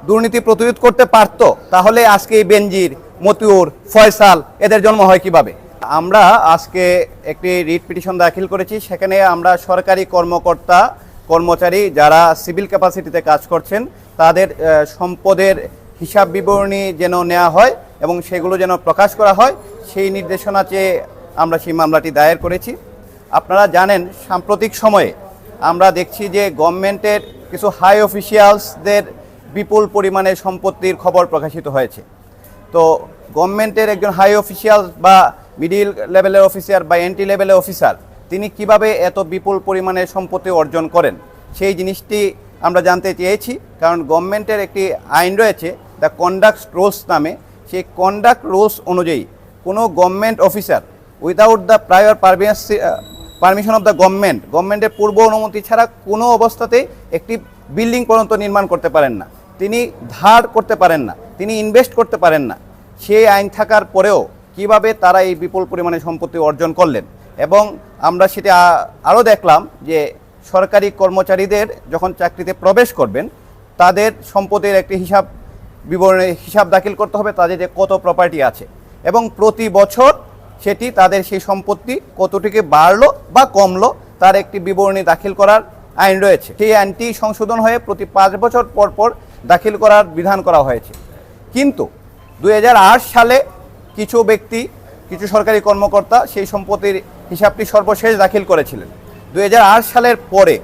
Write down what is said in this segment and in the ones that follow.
দুর্নীতি প্রতিরোধ করতে পারতো, তাহলে আজকে এই বেনজির, মতিউর, ফয়সাল এদের জন্ম হয় কিভাবে? আমরা আজকে একটি রিট পিটিশন দাখিল করেছি। সেখানে আমরা সরকারি কর্মকর্তা কর্মচারী যারা সিভিল ক্যাপাসিটিতে কাজ করছেন তাদের সম্পদের হিসাব বিবরণী যেন নেওয়া হয় এবং সেগুলো যেন প্রকাশ করা হয়, সেই নির্দেশনা চেয়ে আমরা সেই মামলাটি দায়ের করেছি। আপনারা জানেন, সাম্প্রতিক সময়ে আমরা দেখছি যে গভর্নমেন্টের কিছু হাই অফিসিয়ালসদের বিপুল পরিমাণে সম্পত্তির খবর প্রকাশিত হয়েছে। তো গভর্নমেন্টের একজন হাই অফিসিয়াল বা মিডিল লেভেলের অফিসার বা এন্ট্রি লেভেলের অফিসার তিনি কিভাবে এত বিপুল পরিমাণে সম্পত্তি অর্জন করেন, সেই জিনিসটি আমরা জানতে চেয়েছি। কারণ গভর্নমেন্টের একটি আইন রয়েছে, দ্য কন্ডাক্ট রুলস নামে। সেই কন্ডাক্ট রুলস অনুযায়ী কোনো government officer without the prior permission of the গভর্নমেন্টের পূর্ব অনুমতি ছাড়া কোনো অবস্থাতেই একটি বিল্ডিং পর্যন্ত নির্মাণ করতে পারেন না, তিনি ধার করতে পারেন না, তিনি ইনভেস্ট করতে পারেন না। সেই আইন থাকার পরেও কিভাবে তারা এই বিপুল পরিমাণে সম্পত্তি অর্জন করলেন। এবং আমরা সেটা আরও দেখলাম যে সরকারি কর্মচারীদের যখন চাকরিতে প্রবেশ করবেন তাদের সম্পত্তির একটি হিসাব দাখিল করতে হবে, তাদের যে কত প্রপার্টি আছে এবং প্রতি বছর সেটি তাদের সেই সম্পত্তি কতটুকু বাড়লো বা কমলো তার একটি বিবরণী দাখিল করার আইন রয়েছে। সেই আইনটি সংশোধন হয়ে প্রতি 5 বছর পর পর দাখিল করার বিধান করা হয়েছে। কিন্তু 2008 সালে কিছু ব্যক্তি, কিছু সরকারি কর্মকর্তা সেই সম্পত্তির হিসাবটি সর্বশেষ দাখিল করেছিলেন। 2008 সালের পরে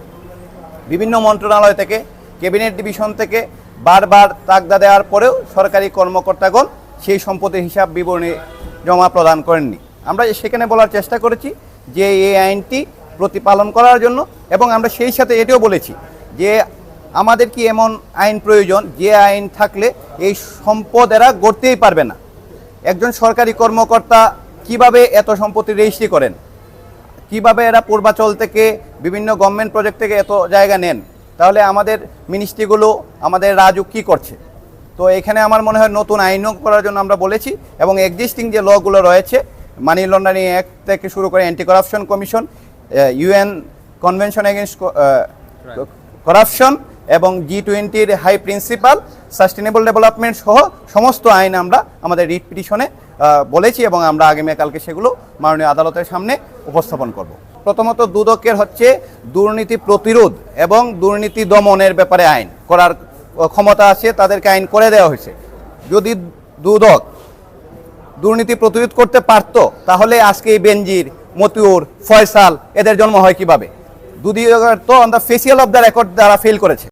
বিভিন্ন মন্ত্রণালয় থেকে, ক্যাবিনেট ডিভিশন থেকে বারবার তাগদা দেওয়ার পরেও সরকারি কর্মকর্তাগণ সেই সম্পত্তির হিসাব বিবরণী জমা প্রদান করেননি। আমরা সেখানে বলার চেষ্টা করেছি যে এই আইনটি প্রতিপালন করার জন্য, এবং আমরা সেই সাথে এটাও বলেছি যে আমাদের কি এমন আইন প্রয়োজন যে আইন থাকলে এই সম্পদ এরা গড়তেই পারবে না। একজন সরকারি কর্মকর্তা কিভাবে এত সম্পত্তি রেজিস্ট্রি করেন, কিভাবে এরা পূর্বাচল থেকে বিভিন্ন গভর্নমেন্ট প্রজেক্ট থেকে এত জায়গা নেন, তাহলে আমাদের মিনিস্ট্রিগুলো, আমাদের রাজুক কী করছে? তো এখানে আমার মনে হয় নতুন আইনও করার জন্য আমরা বলেছি, এবং এক্সিস্টিং যে লগুলো রয়েছে, মানি লন্ডারিং অ্যাক্ট থেকে শুরু করে anti corruption commission, UN convention against corruption এবং G20-র হাই প্রিন্সিপাল, সাস্টেনেবল ডেভেলপমেন্ট সহ সমস্ত আইন আমরা আমাদের রিট পিটিশনে বলেছি, এবং আমরা আগামীকালকে সেগুলো মাননীয় আদালতের সামনে উপস্থাপন করব। প্রথমত দুদকের হচ্ছে দুর্নীতি প্রতিরোধ এবং দুর্নীতি দমনের ব্যাপারে আইন করার ক্ষমতা আছে, তাদেরকে আইন করে দেওয়া হয়েছে। যদি দুদক দুর্নীতি প্রতিরোধ করতে পারতো, তাহলে আজকে এই বেনজির, মতিউর, ফয়সাল এদের জন্ম হয় কিভাবে? দুদক তো on the facial of the record দ্বারা ফেল করেছে।